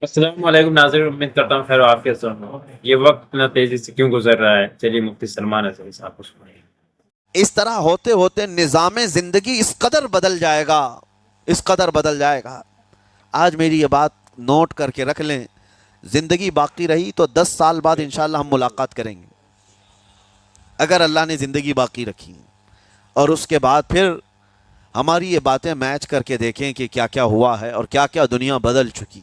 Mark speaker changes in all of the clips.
Speaker 1: السلام علیکم ناظرین، امید کرتا ہوں خیر و عافیت سے ہوں۔ یہ وقت اتنا تیزی سے کیوں گزر رہا ہے؟ چلیے مفتی سلمان اظہری صاحب کو سنائیے۔
Speaker 2: اس طرح ہوتے ہوتے نظام زندگی اس قدر بدل جائے گا، اس قدر بدل جائے گا۔ آج میری یہ بات نوٹ کر کے رکھ لیں، زندگی باقی رہی تو 10 سال بعد انشاءاللہ ہم ملاقات کریں گے، اگر اللہ نے زندگی باقی رکھی، اور اس کے بعد پھر ہماری یہ باتیں میچ کر کے دیکھیں کہ کیا کیا ہوا ہے اور کیا کیا دنیا بدل چکی۔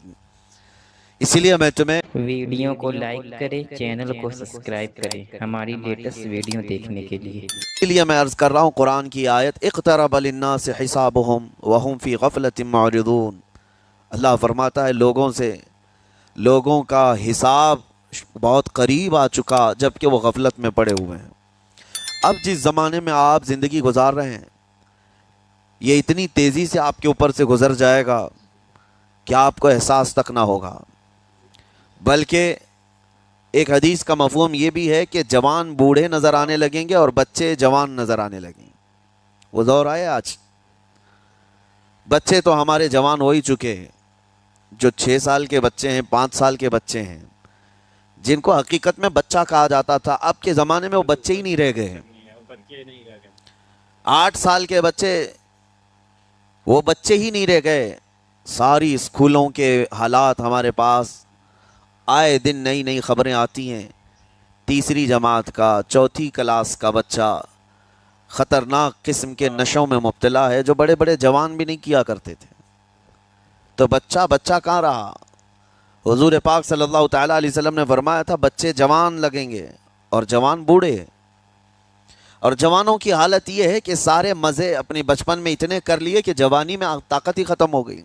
Speaker 2: اسی لیے میں تمہیں
Speaker 3: ویڈیو کو لائک کریں، چینل کو سبسکرائب کریں ہماری لیٹسٹ ویڈیو دیکھنے کے لیے۔
Speaker 2: میں عرض کر رہا ہوں قرآن کی آیت اقترب للناس حسابهم وهم فی غفلۃ معرضون۔ اللہ فرماتا ہے لوگوں کا حساب بہت قریب آ چکا جبکہ وہ غفلت میں پڑے ہوئے ہیں۔ اب جس زمانے میں آپ زندگی گزار رہے ہیں یہ اتنی تیزی سے آپ کے اوپر سے گزر جائے گا کہ آپ کو احساس تک نہ ہوگا، بلکہ ایک حدیث کا مفہوم یہ بھی ہے کہ جوان بوڑھے نظر آنے لگیں گے اور بچے جوان نظر آنے لگیں گے۔ وہ دور آئے آج، بچے تو ہمارے جوان ہو ہی چکے ہیں، جو 6 سال کے بچے ہیں، 5 سال کے بچے ہیں، جن کو حقیقت میں بچہ کہا جاتا تھا، اب کے زمانے میں وہ بچے ہی نہیں رہ گئے ہیں۔ 8 سال کے بچے وہ بچے ہی نہیں رہ گئے۔ ساری اسکولوں کے حالات ہمارے پاس آئے دن نئی نئی خبریں آتی ہیں۔ تیسری جماعت کا، چوتھی کلاس کا بچہ خطرناک قسم کے نشوں میں مبتلا ہے جو بڑے بڑے جوان بھی نہیں کیا کرتے تھے۔ تو بچہ کہاں رہا؟ حضور پاک صلی اللہ تعالیٰ علیہ وسلم نے فرمایا تھا بچے جوان لگیں گے اور جوان بوڑھے، اور جوانوں کی حالت یہ ہے کہ سارے مزے اپنے بچپن میں اتنے کر لیے کہ جوانی میں طاقت ہی ختم ہو گئی۔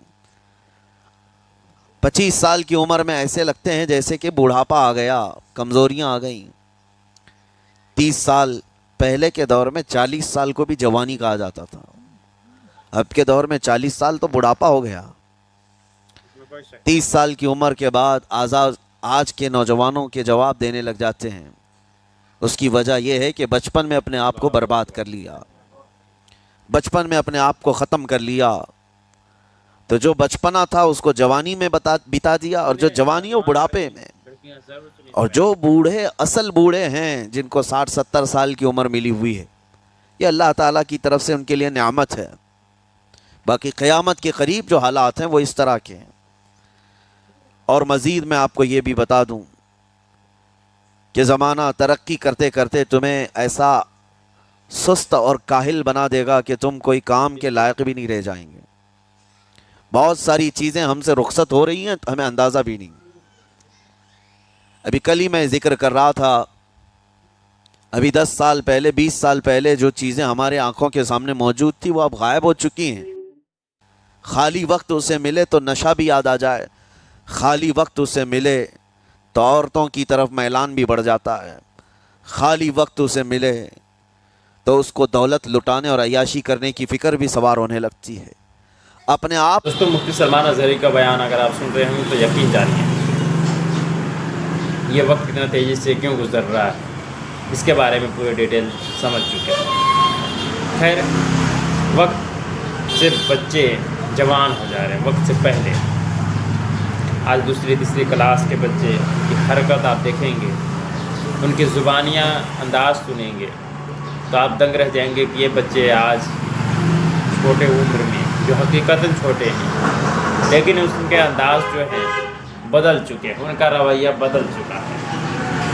Speaker 2: 25 سال کی عمر میں ایسے لگتے ہیں جیسے کہ بوڑھاپا آ گیا، کمزوریاں آ گئیں۔ 30 سال پہلے کے دور میں 40 سال کو بھی جوانی کہا جاتا تھا، اب کے دور میں 40 سال تو بڑھاپا ہو گیا۔ 30 سال کی عمر کے بعد آج کے نوجوانوں کے جواب دینے لگ جاتے ہیں۔ اس کی وجہ یہ ہے کہ بچپن میں اپنے آپ کو برباد کر لیا، بچپن میں اپنے آپ کو ختم کر لیا، تو جو بچپنا تھا اس کو جوانی میں بتا دیا، اور جو جوانی وہ بڑھاپے میں، اور جو بوڑھے اصل بوڑھے ہیں جن کو 60-70 سال کی عمر ملی ہوئی ہے، یہ اللہ تعالیٰ کی طرف سے ان کے لیے نعمت ہے۔ باقی قیامت کے قریب جو حالات ہیں وہ اس طرح کے ہیں۔ اور مزید میں آپ کو یہ بھی بتا دوں کہ زمانہ ترقی کرتے کرتے تمہیں ایسا سست اور کاہل بنا دے گا کہ تم کوئی کام کے لائق بھی نہیں رہ جائیں گے۔ بہت ساری چیزیں ہم سے رخصت ہو رہی ہیں، ہمیں اندازہ بھی نہیں۔ ابھی کل ہی میں ذکر کر رہا تھا، ابھی 10 سال پہلے، 20 سال پہلے جو چیزیں ہمارے آنکھوں کے سامنے موجود تھی وہ اب غائب ہو چکی ہیں۔ خالی وقت اسے ملے تو نشہ بھی یاد آ جائے، خالی وقت اسے ملے تو عورتوں کی طرف میلان بھی بڑھ جاتا ہے، خالی وقت اسے ملے تو اس کو دولت لٹانے اور عیاشی کرنے کی فکر بھی سوار ہونے لگتی ہے۔ اپنے آپ
Speaker 1: دوستوں، مفتی سلمان اظہری کا بیان اگر آپ سن رہے ہوں تو یقین جانیے یہ وقت اتنا تیزی سے کیوں گزر رہا ہے، اس کے بارے میں پورے ڈیٹیل سمجھ چکے ہیں۔ خیر، وقت سے بچے جوان ہو جا رہے ہیں، وقت سے پہلے۔ آج دوسری تیسری کلاس کے بچے کی حرکت آپ دیکھیں گے، ان کی زبانیاں انداز سنیں گے تو آپ دنگ رہ جائیں گے کہ یہ بچے آج چھوٹے عمر میں، جو حقیقتاً چھوٹے ہیں لیکن ان کے انداز جو ہیں بدل چکے ہیں، ان کا رویہ بدل چکا ہے۔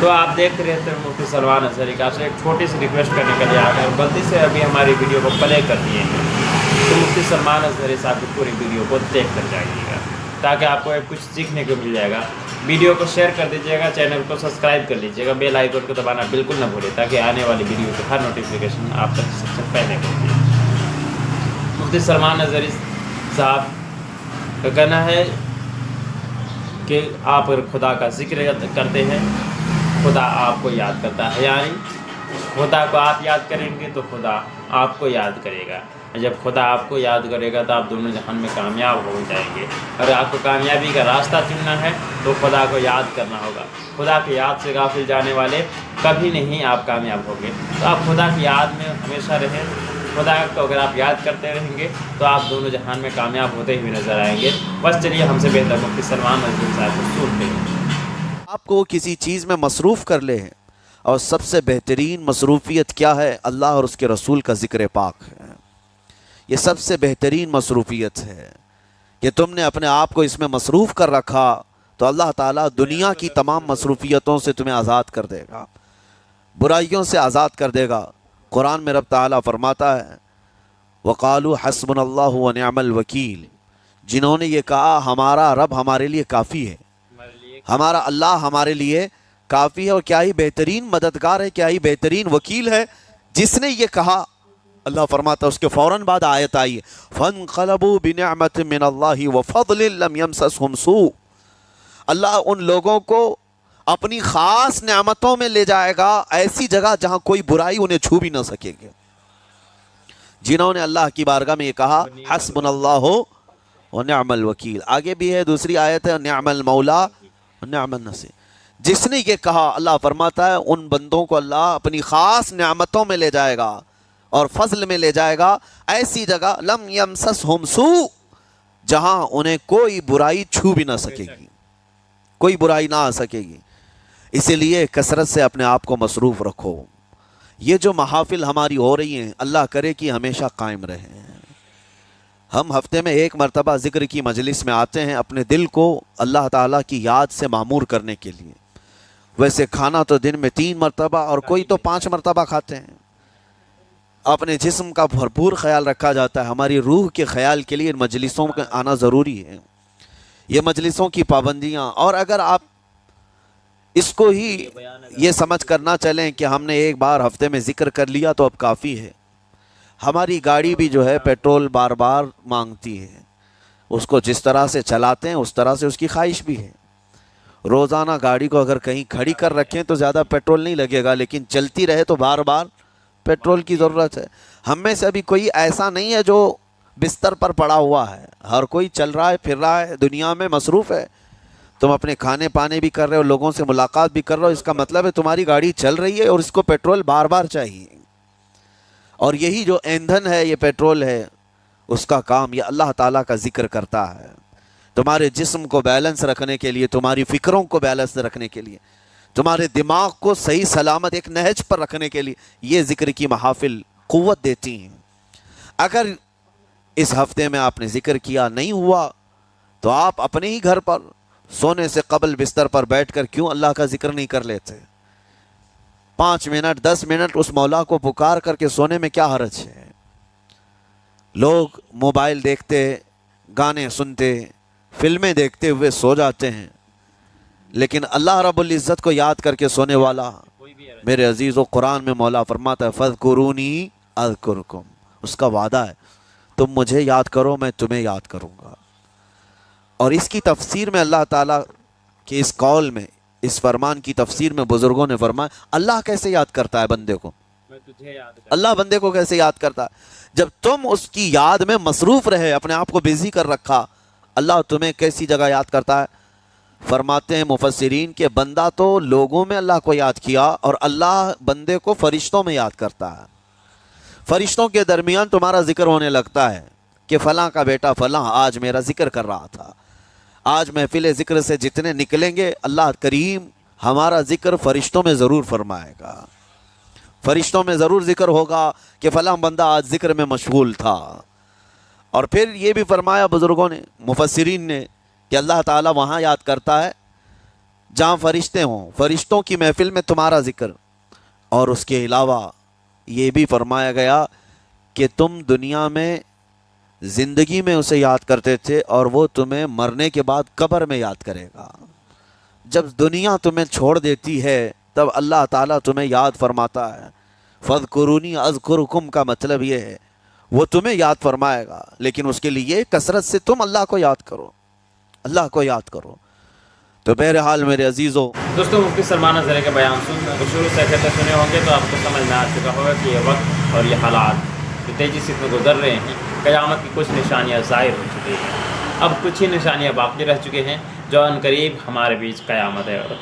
Speaker 1: تو آپ دیکھ رہے تھے مفتی سلمان اظہری کا، آپ سے ایک چھوٹی سی ریکویسٹ کرنے کے لیے آ گئے، غلطی سے ابھی ہماری ویڈیو کو پلے کر دیے ہیں تو مفتی سلمان اظہری صاحب کی پوری ویڈیو کو دیکھ کر جائیے گا تاکہ آپ کو کچھ سیکھنے کو مل جائے گا۔ ویڈیو کو شیئر کر دیجیے گا، چینل کو سبسکرائب کر لیجیے گا، بیل آئیکن کو دبانا بالکل نہ بھولیں تاکہ آنے والی ویڈیو کی ہر نوٹیفیکیشن آپ تک سب سے پہلے پہنچے۔ مفتی سلمان اظہری صاحب کا کہنا ہے کہ آپ اگر خدا کا ذکر کرتے ہیں خدا آپ کو یاد کرتا ہے، یعنی خدا کو آپ یاد کریں گے تو خدا آپ کو یاد کرے گا۔ جب خدا آپ کو یاد کرے گا تو آپ دونوں جہان میں کامیاب ہو جائیں گے۔ اگر آپ کو کامیابی کا راستہ چننا ہے تو خدا کو یاد کرنا ہوگا۔ خدا کی یاد سے غافل جانے والے کبھی نہیں آپ کامیاب ہوں گے۔ تو آپ خدا کی یاد میں ہمیشہ رہیں، खुदा को अगर आप याद करते रहेंगे तो आप दोनों जहान में कामयाब होते हुए नज़र आएंगे। बस चलिए हमसे बेहतर मुफ्ती सलमान नज़वी साहब को सुनते हैं।
Speaker 2: आपको किसी चीज़ में मसरूफ़ कर ले हैं, और सबसे बेहतरीन मसरूफ़ियत क्या है? अल्लाह और उसके रसूल का ज़िक्र पाक है। ये सबसे बेहतरीन मसरूफ़ियत है कि तुमने अपने आप को इसमें मसरूफ़ कर रखा, तो अल्लाह ताला दुनिया की तमाम मसरूफ़ियतों से तुम्हें आज़ाद कर देगा, बुराइयों से आज़ाद कर देगा। कुरान में रब ताला फरमाता है, वक़ालू हस्बुनल्लाहु व निअमल वकील, जिन्होंने ये कहा हमारा रब हमारे लिए काफ़ी है, हमारा अल्लाह हमारे लिए काफ़ी है, और क्या ही बेहतरीन मददगार है, क्या ही बेहतरीन वकील है। जिसने ये कहा, अल्लाह फरमाता है उसके फ़ौरन बाद आयत आई है, फ़नक़लबू बिनिअमतिन मिनल्लाहि व फ़ज़लिन लम यमससहुम सू। अल्लाह उन लोगों को अपनी ख़ास नेमतों में ले जाएगा, ऐसी जगह जहाँ कोई बुराई उन्हें छू भी ना सकेगी। जिन्होंने अल्लाह की बारगाह में ये कहा हस्बुनल्लाहु व निअमल वकील। आगे भी है, दूसरी आयत है, निअमल मौला व निअमन नसीर। जिसने ये कहा, अल्लाह फरमाता है उन बंदों को अल्लाह अपनी ख़ास नेमतों में ले जाएगा और फजल में ले जाएगा, ऐसी जगह लम यमससहुम सू, जहां उन्हें कोई बुराई छू भी ना सकेगी, कोई बुराई ना आ सकेगी। इसीलिए कसरत से अपने आप को मसरूफ़ रखो। ये जो महाफिल हमारी हो रही हैं, अल्लाह करे कि हमेशा कायम रहें। हम हफ्ते में एक मरतबा ज़िक्र की मजलिस में आते हैं अपने दिल को अल्लाह ताला की याद से मामूर करने के लिए। वैसे खाना तो दिन में 3 मरतबा और कोई तो 5 मरतबा खाते हैं। अपने जिस्म का भरपूर ख्याल रखा जाता है। हमारी रूह के ख्याल के लिए इन मजलिसों में आना ज़रूरी है। ये मजलिसों की पाबंदियाँ, और अगर आप इसको ही ये समझ कर ना चलें कि हमने एक बार हफ्ते में ज़िक्र कर लिया तो अब काफ़ी है। हमारी गाड़ी भी जो है पेट्रोल बार बार मांगती है, उसको जिस तरह से चलाते हैं उस तरह से उसकी ख्वाहिश भी है। रोज़ाना गाड़ी को अगर कहीं खड़ी कर रखें तो ज़्यादा पेट्रोल नहीं लगेगा, लेकिन चलती रहे तो बार बार पेट्रोल की ज़रूरत है। हम में से अभी कोई ऐसा नहीं है जो बिस्तर पर पड़ा हुआ है, हर कोई चल रहा है, फिर रहा है, दुनिया में मसरूफ़ है। तुम अपने खाने पाने भी कर रहे हो, लोगों से मुलाकात भी कर रहे हो, इसका मतलब है तुम्हारी गाड़ी चल रही है और इसको पेट्रोल बार बार चाहिए। और यही जो ईंधन है, ये पेट्रोल है, उसका काम ये अल्लाह ताला का ज़िक्र करता है। तुम्हारे जिस्म को बैलेंस रखने के लिए, तुम्हारी फ़िक्रों को बैलेंस रखने के लिए, तुम्हारे दिमाग को सही सलामत एक नहज पर रखने के लिए ये ज़िक्र की महाफिल क़ुव्वत देती हैं। अगर इस हफ्ते में आपने ज़िक्र किया नहीं हुआ तो आप अपने ही घर पर सोने से कबल बिस्तर पर बैठकर क्यों अल्लाह का ज़िक्र नहीं कर लेते? 5 मिनट 10 मिनट उस मौला को पुकार करके सोने में क्या हर्ज है? लोग मोबाइल देखते, गाने सुनते, फिल्में देखते हुए सो जाते हैं, लेकिन अल्लाह रब्बुल इज़्ज़त को याद करके सोने वाला, मेरे अजीज़ों, कुरान में मौला फरमाता है फ़ज़कुरूनी अज़कुरकुम। उसका वादा है तुम मुझे याद करो, मैं तुम्हें याद करूँगा। और इसकी तफसीर में अल्लाह ताला के इस कौल में, इस फरमान की तफसीर में बुजुर्गों ने फरमाया अल्लाह कैसे याद करता है बंदे को?
Speaker 1: मैं तुझे याद करता।
Speaker 2: अल्लाह बंदे को कैसे याद करता है? जब तुम उसकी याद में मसरूफ़ रहे, अपने आप को बिजी कर रखा, अल्लाह तुम्हें कैसी जगह याद करता है? फरमाते हैं मुफस्सिरीन के बंदा तो लोगों में अल्लाह को याद किया और अल्लाह बंदे को फरिश्तों में याद करता है। फरिश्तों के दरमियान तुम्हारा जिक्र होने लगता है कि फ़लाँ का बेटा फ़लाँ आज मेरा जिक्र कर रहा था। आज महफिल ज़िक्र से जितने निकलेंगे, अल्लाह करीम हमारा ज़िक्र फ़रिश्तों में ज़रूर फरमाएगा। फ़रिश्तों में ज़रूर ज़िक्र होगा कि फ़लाँ बंदा आज ज़िक्र में मशगूल था। और फिर ये भी फरमाया बुज़ुर्गों ने, मुफस्सिरीन ने, कि अल्लाह ताला वहाँ याद करता है जहाँ फ़रिश्ते हों, फ़रिश्तों की महफिल में तुम्हारा ज़िक्र। और उसके अलावा ये भी फरमाया गया कि तुम दुनिया में ज़िंदगी में उसे याद करते थे और वो तुम्हें मरने के बाद कब्र में याद करेगा। जब दुनिया तुम्हें छोड़ देती है तब अल्लाह ताला तुम्हें याद फरमाता है। फ़ज़कुरूनी अज़कुरुकुम का मतलब ये है वो तुम्हें याद फरमाएगा, लेकिन उसके लिए कसरत से तुम अल्लाह को याद करो, अल्लाह को याद करो। तो बहरहाल मेरे अजीज़ों,
Speaker 1: दोस्तों, मुफ्ती सलमान नज़वी के बयान शुरू से कहते सुने होंगे तो आपको समझ में आ चुका होगा कि ये वक्त और ये हालात जो तेज़ी से इसमें गुजर रहे हैं, क़यामत की कुछ निशानियाँ ज़ाहिर हो चुकी हैं। अब कुछ ही निशानियाँ बाकी रह चुके हैं जो अनकरीब हमारे बीच क़यामत है और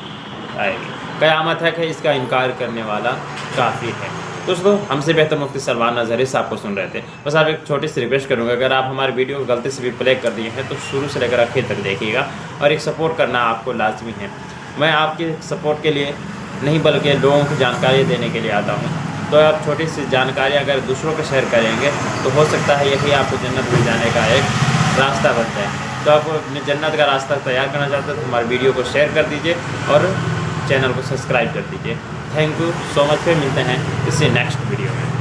Speaker 1: आएगी। क़यामत है कि इसका इनकार करने वाला काफ़ी है। दोस्तों हमसे बेहतर मुफ्ती सलमान अजहरी साहब को सुन रहे थे। बस आप एक छोटी सी रिक्वेस्ट करूँगा, अगर आप हमारे वीडियो को गलती से भी प्ले कर दिए हैं तो शुरू से लेकर आखिर तक देखिएगा और एक सपोर्ट करना आपको लाजमी है। मैं आपके सपोर्ट के लिए नहीं बल्कि लोगों को जानकारी देने के लिए आता हूँ। तो आप छोटी सी जानकारी अगर दूसरों को शेयर करेंगे तो हो सकता है यही आपको जन्नत में जाने का एक रास्ता बन जाए। तो आप अपने जन्नत का रास्ता तैयार करना चाहते हैं तो हमारे वीडियो को शेयर कर दीजिए और चैनल को सब्सक्राइब कर दीजिए। Thank you so much. फिर मिलते हैं किसी नेक्स्ट वीडियो में।